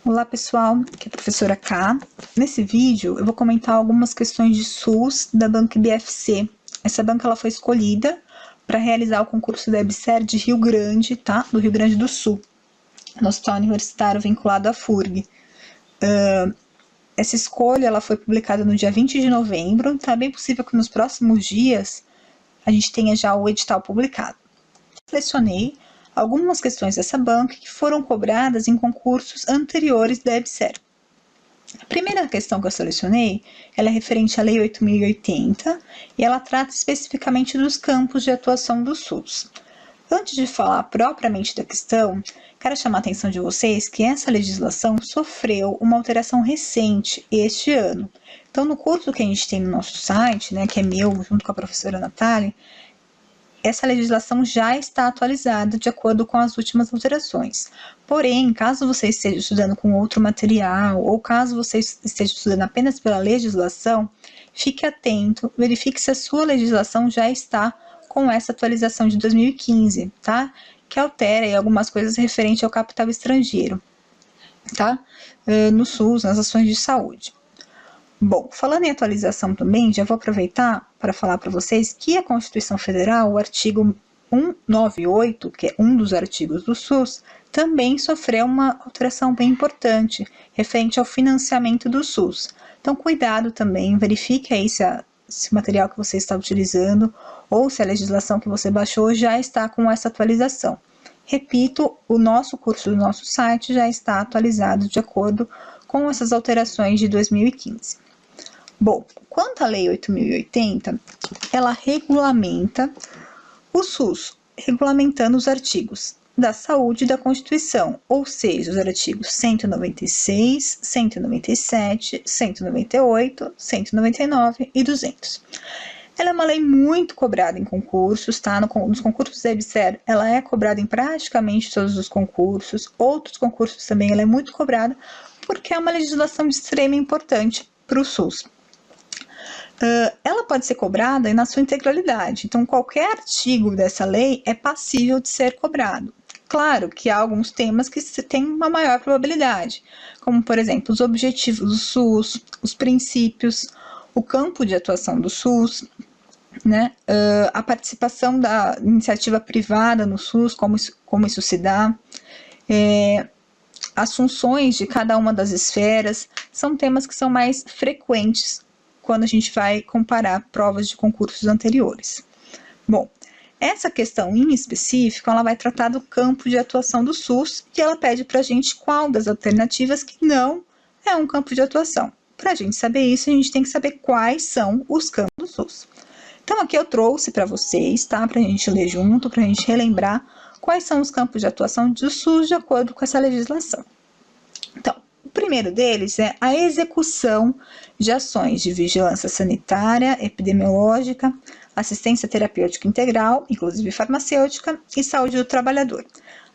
Olá pessoal, aqui é a professora K. Nesse vídeo eu vou comentar algumas questões de SUS da banca IBFC. Essa banca ela foi escolhida para realizar o concurso da EBSER de Rio Grande, tá? Do Rio Grande do Sul, no Hospital Universitário vinculado à FURG. Essa escolha ela foi publicada no dia 20 de novembro, então é bem possível que nos próximos dias a gente tenha já o edital publicado. Selecionei algumas questões dessa banca que foram cobradas em concursos anteriores da EBSER. A primeira questão que eu selecionei, ela é referente à Lei 8.080 e ela trata especificamente dos campos de atuação do SUS. Antes de falar propriamente da questão, quero chamar a atenção de vocês que essa legislação sofreu uma alteração recente este ano. Então, no curso que a gente tem no nosso site, né, que é meu, junto com a professora Natália, essa legislação já está atualizada de acordo com as últimas alterações. Porém, caso você esteja estudando com outro material, ou caso você esteja estudando apenas pela legislação, fique atento, verifique se a sua legislação já está com essa atualização de 2015, tá? Que altera aí algumas coisas referentes ao capital estrangeiro, tá? No SUS, nas ações de saúde. Bom, falando em atualização também, já vou aproveitar para falar para vocês que a Constituição Federal, o artigo 198, que é um dos artigos do SUS, também sofreu uma alteração bem importante, referente ao financiamento do SUS. Então, cuidado também, verifique aí se o material que você está utilizando ou se a legislação que você baixou já está com essa atualização. Repito, o nosso curso do nosso site já está atualizado de acordo com essas alterações de 2015. Bom, quanto à Lei 8.080, ela regulamenta o SUS, regulamentando os artigos da saúde e da Constituição, ou seja, os artigos 196, 197, 198, 199 e 200. Ela é uma lei muito cobrada em concursos, tá? Nos concursos da EBSER, ela é cobrada em praticamente todos os concursos. Outros concursos também ela é muito cobrada, porque é uma legislação de extrema importância para o SUS. Ela pode ser cobrada na sua integralidade, então qualquer artigo dessa lei é passível de ser cobrado. Claro que há alguns temas que têm uma maior probabilidade, como por exemplo os objetivos do SUS, os princípios, o campo de atuação do SUS, né? A participação da iniciativa privada no SUS, como isso se dá, as funções de cada uma das esferas, são temas que são mais frequentes quando a gente vai comparar provas de concursos anteriores. Bom, essa questão em específico, ela vai tratar do campo de atuação do SUS e ela pede para a gente qual das alternativas que não é um campo de atuação. Para a gente saber isso, a gente tem que saber quais são os campos do SUS. Então, aqui eu trouxe para vocês, tá? Para a gente ler junto, para a gente relembrar quais são os campos de atuação do SUS de acordo com essa legislação. Então, o primeiro deles é a execução de ações de vigilância sanitária, epidemiológica, assistência terapêutica integral, inclusive farmacêutica, e saúde do trabalhador.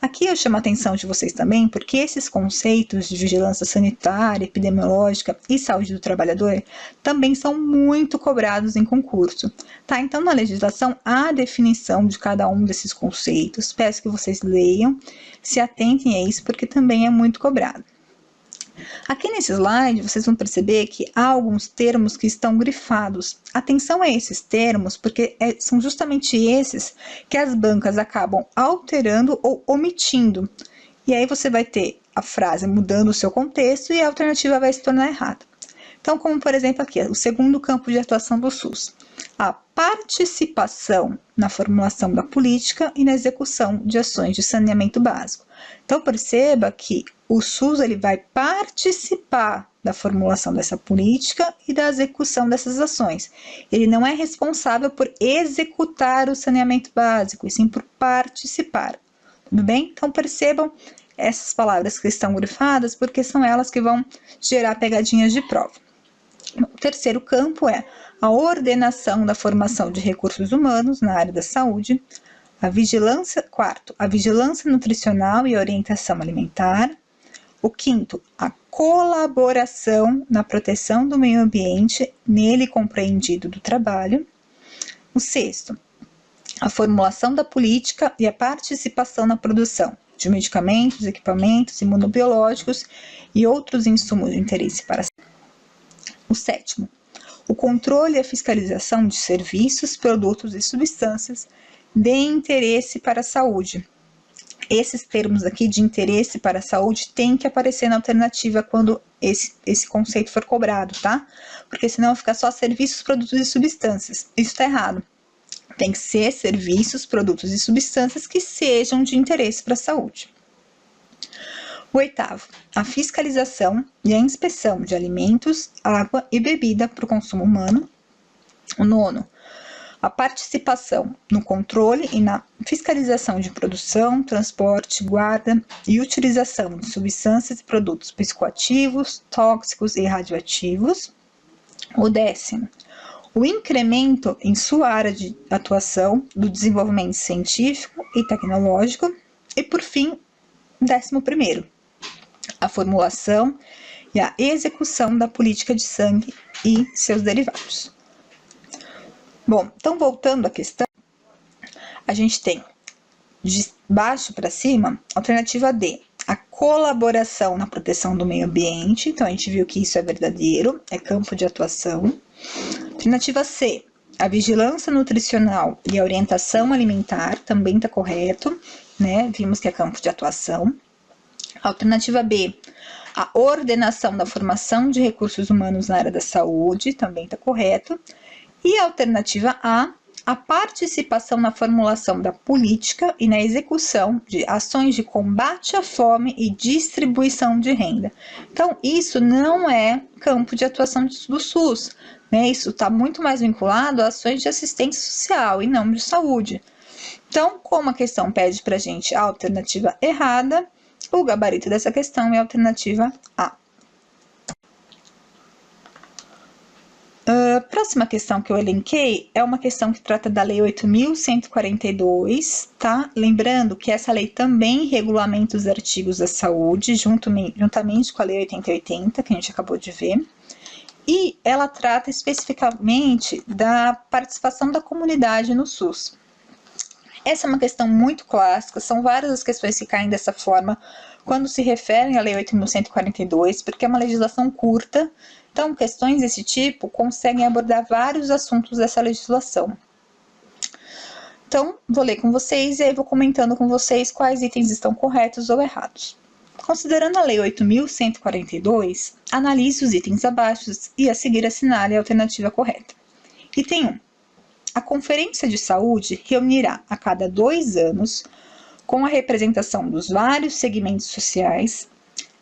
Aqui eu chamo a atenção de vocês também, porque esses conceitos de vigilância sanitária, epidemiológica e saúde do trabalhador também são muito cobrados em concurso, tá? Então, na legislação, há a definição de cada um desses conceitos. Peço que vocês leiam, se atentem a isso, porque também é muito cobrado. Aqui nesse slide, vocês vão perceber que há alguns termos que estão grifados. Atenção a esses termos, porque são justamente esses que as bancas acabam alterando ou omitindo. E aí você vai ter a frase mudando o seu contexto e a alternativa vai se tornar errada. Então, como por exemplo aqui, o segundo campo de atuação do SUS. A participação na formulação da política e na execução de ações de saneamento básico. Então, perceba que o SUS ele vai participar da formulação dessa política e da execução dessas ações. Ele não é responsável por executar o saneamento básico, e sim por participar. Tudo bem? Então, percebam essas palavras que estão grifadas, porque são elas que vão gerar pegadinhas de prova. O terceiro campo é a ordenação da formação de recursos humanos na área da saúde, a vigilância nutricional e orientação alimentar, O quinto, a colaboração na proteção do meio ambiente, nele compreendido do trabalho. O sexto, a formulação da política e a participação na produção de medicamentos, equipamentos imunobiológicos e outros insumos de interesse para a saúde. O sétimo, o controle e a fiscalização de serviços, produtos e substâncias de interesse para a saúde. Esses termos aqui de interesse para a saúde tem que aparecer na alternativa quando esse conceito for cobrado, tá? Porque senão fica só serviços, produtos e substâncias. Isso está errado. Tem que ser serviços, produtos e substâncias que sejam de interesse para a saúde. O oitavo, a fiscalização e a inspeção de alimentos, água e bebida para o consumo humano. O nono, a participação no controle e na fiscalização de produção, transporte, guarda e utilização de substâncias e produtos psicoativos, tóxicos e radioativos. O décimo, o incremento em sua área de atuação do desenvolvimento científico e tecnológico. E, por fim, 11º, a formulação e a execução da política de sangue e seus derivados. Bom, então voltando à questão, a gente tem de baixo para cima, alternativa D, a colaboração na proteção do meio ambiente. Então a gente viu que isso é verdadeiro, é campo de atuação. Alternativa C, a vigilância nutricional e a orientação alimentar, também está correto, né? Vimos que é campo de atuação. Alternativa B, a ordenação da formação de recursos humanos na área da saúde, também está correto. E a alternativa A participação na formulação da política e na execução de ações de combate à fome e distribuição de renda. Então, isso não é campo de atuação do SUS, né? Isso está muito mais vinculado a ações de assistência social e não de saúde. Então, como a questão pede para a gente a alternativa errada, o gabarito dessa questão é a alternativa A. A próxima questão que eu elenquei é uma questão que trata da Lei 8.142, tá? Lembrando que essa lei também regulamenta os artigos da saúde, juntamente com a Lei 8080, que a gente acabou de ver, e ela trata especificamente da participação da comunidade no SUS. Essa é uma questão muito clássica, são várias as questões que caem dessa forma quando se referem à Lei 8.142, porque é uma legislação curta. Então, questões desse tipo conseguem abordar vários assuntos dessa legislação. Então, vou ler com vocês e aí vou comentando com vocês quais itens estão corretos ou errados. Considerando a Lei 8.142, analise os itens abaixo e a seguir assinale a alternativa correta. Item 1. A Conferência de Saúde reunirá a cada 2 anos, com a representação dos vários segmentos sociais,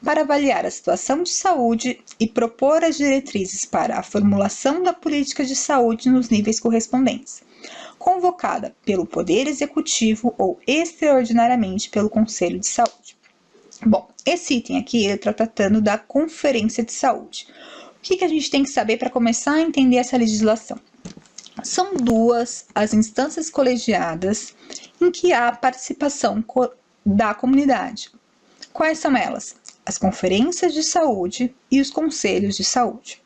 para avaliar a situação de saúde e propor as diretrizes para a formulação da política de saúde nos níveis correspondentes, convocada pelo Poder Executivo ou extraordinariamente pelo Conselho de Saúde. Bom, esse item aqui está tratando da Conferência de Saúde. O que a gente tem que saber para começar a entender essa legislação? São 2 as instâncias colegiadas em que há participação da comunidade. Quais são elas? As conferências de saúde e os conselhos de saúde.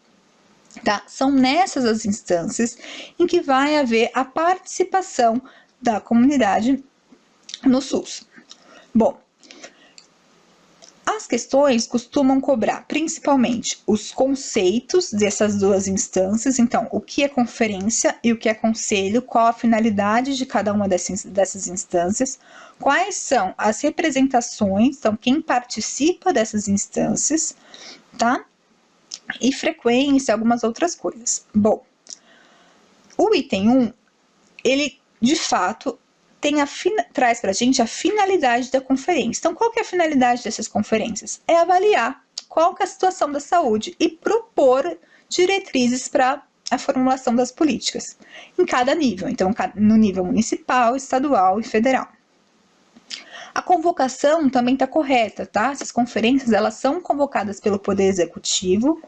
Tá? São nessas as instâncias em que vai haver a participação da comunidade no SUS. Bom, as questões costumam cobrar principalmente os conceitos dessas 2 instâncias, então, o que é conferência e o que é conselho, qual a finalidade de cada uma dessas instâncias, quais são as representações, então, quem participa dessas instâncias, tá? E frequência, algumas outras coisas. Bom, o item 1, ele, de fato, traz para a gente a finalidade da conferência. Então, qual que é a finalidade dessas conferências? É avaliar qual que é a situação da saúde e propor diretrizes para a formulação das políticas em cada nível. Então, no nível municipal, estadual e federal. A convocação também está correta, tá? Essas conferências, elas são convocadas pelo Poder Executivo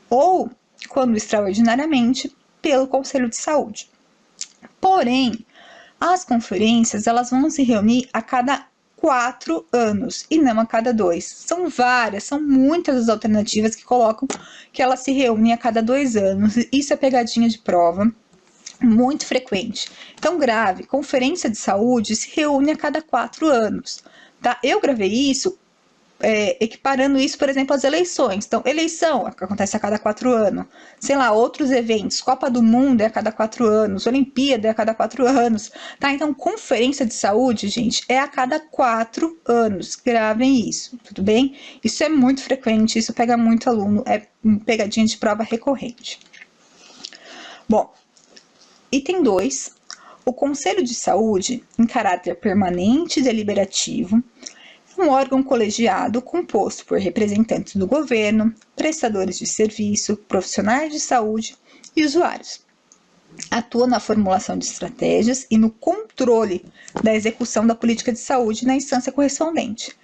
ou, quando extraordinariamente, pelo Conselho de Saúde. Porém, as conferências, elas vão se reunir a cada 4 anos e não a cada 2. São várias, são muitas as alternativas que colocam que ela se reúne a cada 2 anos. Isso é pegadinha de prova muito frequente. Então, grave, conferência de saúde se reúne a cada 4 anos, tá? Eu gravei isso equiparando isso, por exemplo, às eleições. Então, eleição acontece a cada 4 anos. Sei lá, outros eventos. Copa do Mundo é a cada 4 anos. Olimpíada é a cada 4 anos. Tá? Então, conferência de saúde, gente, é a cada 4 anos. Gravem isso, tudo bem? Isso é muito frequente, isso pega muito aluno. É pegadinha de prova recorrente. Bom, item 2. O Conselho de Saúde, em caráter permanente e deliberativo, um órgão colegiado composto por representantes do governo, prestadores de serviço, profissionais de saúde e usuários. Atua na formulação de estratégias e no controle da execução da política de saúde na instância correspondente,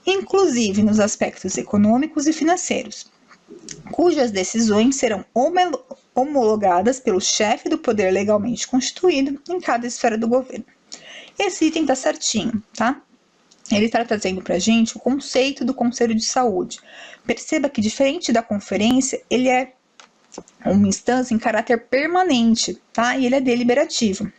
inclusive nos aspectos econômicos e financeiros, cujas decisões serão homologadas pelo chefe do poder legalmente constituído em cada esfera do governo. Esse item está certinho, tá? Ele está trazendo para a gente o conceito do Conselho de Saúde. Perceba que, diferente da conferência, ele é uma instância em caráter permanente, tá? E ele é deliberativo.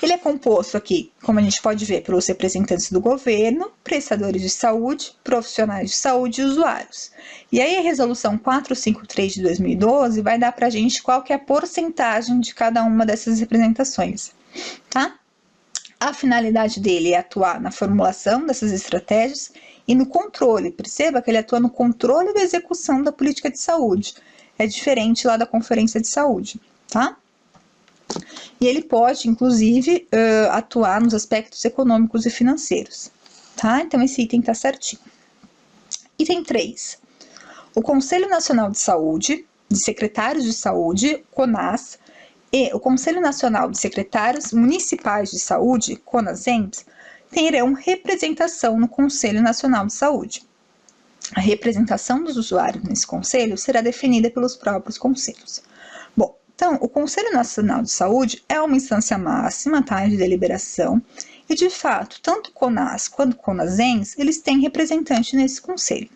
Ele é composto aqui, como a gente pode ver, pelos representantes do governo, prestadores de saúde, profissionais de saúde e usuários. E aí a resolução 453 de 2012 vai dar para a gente qual que é a porcentagem de cada uma dessas representações, tá? A finalidade dele é atuar na formulação dessas estratégias e no controle. Perceba que ele atua no controle da execução da política de saúde. É diferente lá da conferência de saúde, tá? E ele pode, inclusive, atuar nos aspectos econômicos e financeiros, tá? Então, esse item está certinho. Item 3. O Conselho Nacional de Saúde, de Secretários de Saúde, CONAS, e o Conselho Nacional de Secretários Municipais de Saúde, CONASEMS, terão representação no Conselho Nacional de Saúde. A representação dos usuários nesse conselho será definida pelos próprios conselhos. Bom, então, o Conselho Nacional de Saúde é uma instância máxima, tá, de deliberação, e de fato, tanto o CONAS quanto o CONASEMS, eles têm representante nesse conselho.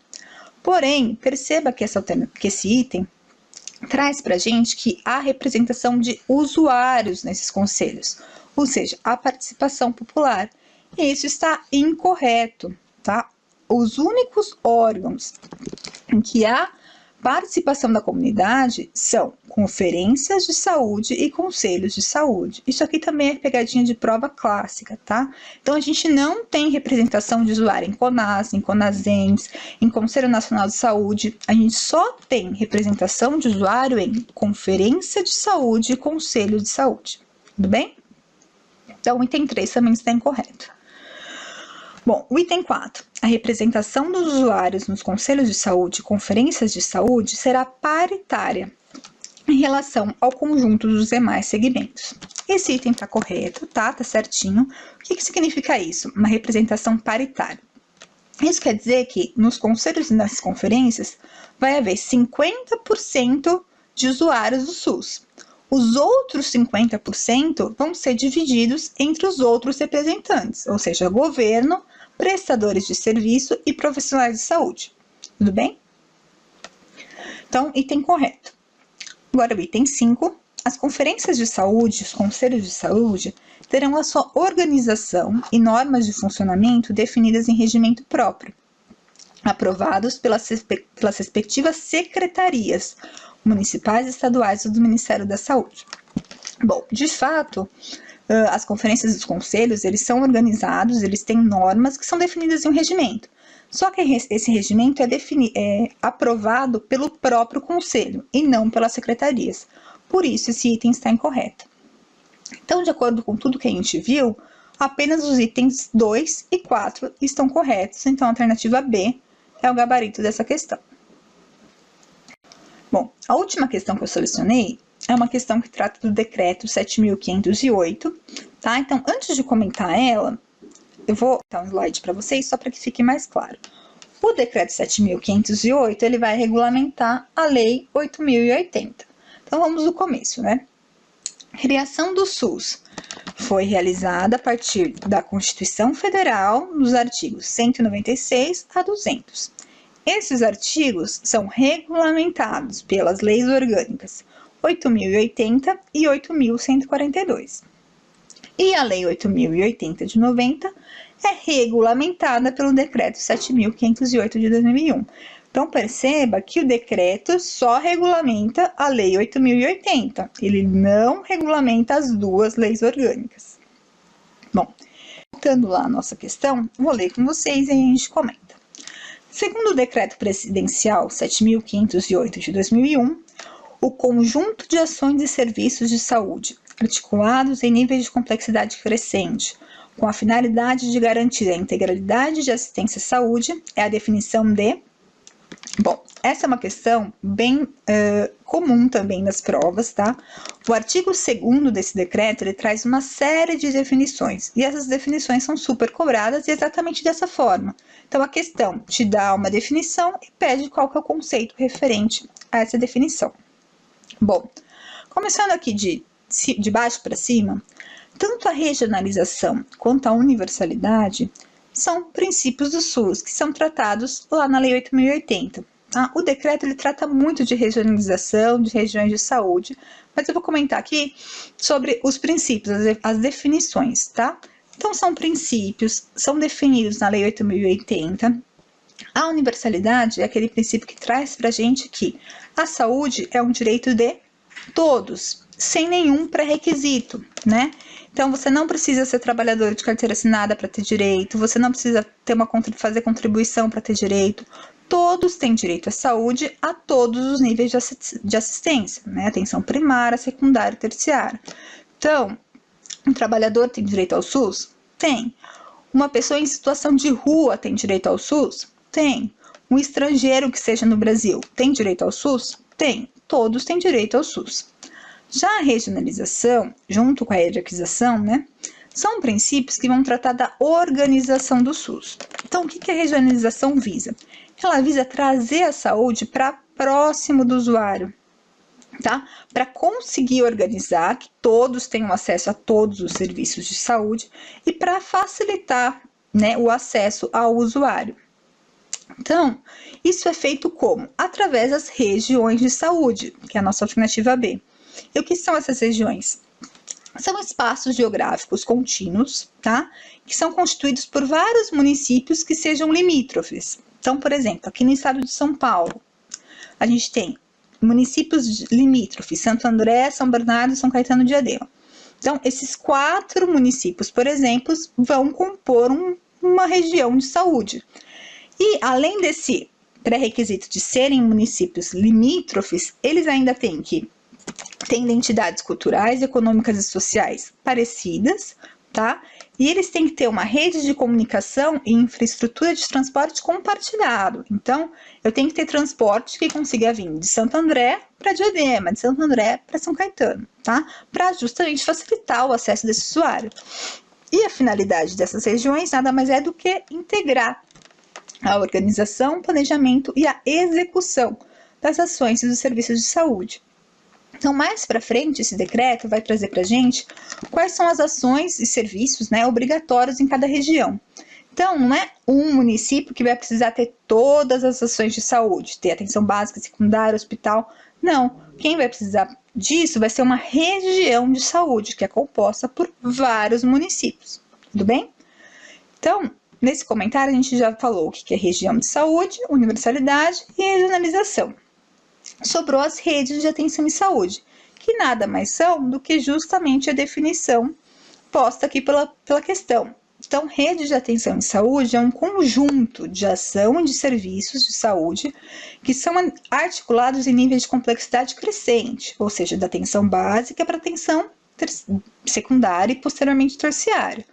Porém, perceba que esse item traz para a gente que há representação de usuários nesses conselhos, ou seja, a participação popular. E isso está incorreto, tá? Os únicos órgãos em que há participação da comunidade são conferências de saúde e conselhos de saúde. Isso aqui também é pegadinha de prova clássica, tá? Então, a gente não tem representação de usuário em CONAS, em CONASEMS, em Conselho Nacional de Saúde. A gente só tem representação de usuário em conferência de saúde e conselho de saúde. Tudo bem? Então, o item 3 também está incorreto. Bom, o item 4. A representação dos usuários nos conselhos de saúde e conferências de saúde será paritária em relação ao conjunto dos demais segmentos. Esse item está correto, tá? Tá certinho. O que significa isso? Uma representação paritária. Isso quer dizer que nos conselhos e nas conferências vai haver 50% de usuários do SUS. Os outros 50% vão ser divididos entre os outros representantes, ou seja, governo, prestadores de serviço e profissionais de saúde. Tudo bem? Então, item correto. Agora, o item 5. As conferências de saúde, os conselhos de saúde, terão a sua organização e normas de funcionamento definidas em regimento próprio, aprovados pelas respectivas secretarias municipais e estaduais do Ministério da Saúde. Bom, de fato, as conferências dos conselhos, eles são organizados, eles têm normas que são definidas em um regimento. Só que esse regimento é aprovado pelo próprio conselho e não pelas secretarias. Por isso, esse item está incorreto. Então, de acordo com tudo que a gente viu, apenas os itens 2 e 4 estão corretos. Então, a alternativa B é o gabarito dessa questão. Bom, a última questão que eu selecionei é uma questão que trata do decreto 7.508, tá? Então, antes de comentar ela, eu vou dar um slide para vocês só para que fique mais claro. O decreto 7.508, ele vai regulamentar a lei 8.080. Então, vamos do começo, né? Criação do SUS. foi realizada a partir da Constituição Federal, nos artigos 196 a 200. Esses artigos são regulamentados pelas leis orgânicas 8.080 e 8.142. E a Lei 8.080 de 90 é regulamentada pelo Decreto 7.508 de 2001. Então, perceba que o decreto só regulamenta a Lei 8.080, ele não regulamenta as duas leis orgânicas. Bom, voltando lá à nossa questão, vou ler com vocês e aí a gente comenta. Segundo o Decreto Presidencial 7.508 de 2001, o conjunto de ações e serviços de saúde articulados em níveis de complexidade crescente, com a finalidade de garantir a integralidade de assistência à saúde, é a definição de... Bom, essa é uma questão bem comum também nas provas, tá? O artigo 2º desse decreto, ele traz uma série de definições, e essas definições são super cobradas e exatamente dessa forma. Então, a questão te dá uma definição e pede qual que é o conceito referente a essa definição. Bom, começando aqui de baixo para cima, tanto a regionalização quanto a universalidade são princípios do SUS, que são tratados lá na Lei 8.080. Tá? O decreto ele trata muito de regionalização, de regiões de saúde, mas eu vou comentar aqui sobre os princípios, as definições, tá? Então, são princípios, são definidos na Lei 8.080. A universalidade é aquele princípio que traz para a gente que a saúde é um direito de todos, sem nenhum pré-requisito, né? Então, você não precisa ser trabalhador de carteira assinada para ter direito, você não precisa fazer contribuição para ter direito. Todos têm direito à saúde a todos os níveis de assistência, né? Atenção primária, secundária e terciária. Então, um trabalhador tem direito ao SUS? Tem. Uma pessoa em situação de rua tem direito ao SUS? Tem. Um estrangeiro que seja no Brasil tem direito ao SUS? Tem. Todos têm direito ao SUS. Já a regionalização, junto com a hierarquização, né, são princípios que vão tratar da organização do SUS. Então, o que a regionalização visa? Ela visa trazer a saúde para próximo do usuário, tá? Para conseguir organizar que todos tenham acesso a todos os serviços de saúde e para facilitar, né, o acesso ao usuário. Então, isso é feito como? Através das regiões de saúde, que é a nossa alternativa B. E o que são essas regiões? São espaços geográficos contínuos, tá? Que são constituídos por vários municípios que sejam limítrofes. Então, por exemplo, aqui no estado de São Paulo, a gente tem municípios limítrofes, Santo André, São Bernardo e São Caetano de Diadema. Então, esses 4 municípios, por exemplo, vão compor uma região de saúde. E, além desse pré-requisito de serem municípios limítrofes, eles ainda têm que ter identidades culturais, econômicas e sociais parecidas, tá? E eles têm que ter uma rede de comunicação e infraestrutura de transporte compartilhado. Então, eu tenho que ter transporte que consiga vir de Santo André para Diadema, de Santo André para São Caetano, tá? Para justamente facilitar o acesso desse usuário. E a finalidade dessas regiões nada mais é do que integrar a organização, planejamento e a execução das ações e dos serviços de saúde. Então, mais para frente, esse decreto vai trazer para a gente quais são as ações e serviços, né, obrigatórios em cada região. Então, não é um município que vai precisar ter todas as ações de saúde, ter atenção básica, secundária, hospital. Não, quem vai precisar disso vai ser uma região de saúde, que é composta por vários municípios. Tudo bem? Então, nesse comentário a gente já falou o que é região de saúde, universalidade e regionalização. Sobrou as redes de atenção em saúde, que nada mais são do que justamente a definição posta aqui pela questão. Então, rede de atenção em saúde é um conjunto de ação e de serviços de saúde que são articulados em níveis de complexidade crescente, ou seja, da atenção básica para atenção secundária e posteriormente terciária,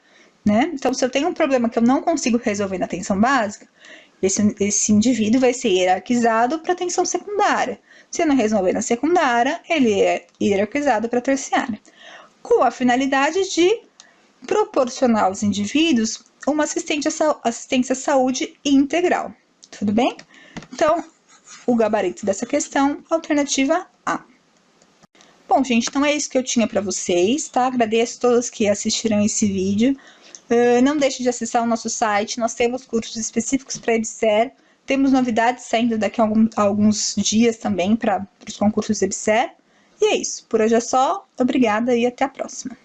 né? Então, se eu tenho um problema que eu não consigo resolver na atenção básica, esse indivíduo vai ser hierarquizado para atenção secundária. Se não resolver na secundária, ele é hierarquizado para a terciária, com a finalidade de proporcionar aos indivíduos uma assistência à saúde integral. Tudo bem? Então, o gabarito dessa questão, alternativa A. Bom, gente, então é isso que eu tinha para vocês, tá? Agradeço a todos que assistiram esse vídeo. Não deixe de acessar o nosso site, nós temos cursos específicos para EBSER, temos novidades saindo daqui a alguns dias também para os concursos EBSER. E é isso, por hoje é só, obrigada e até a próxima.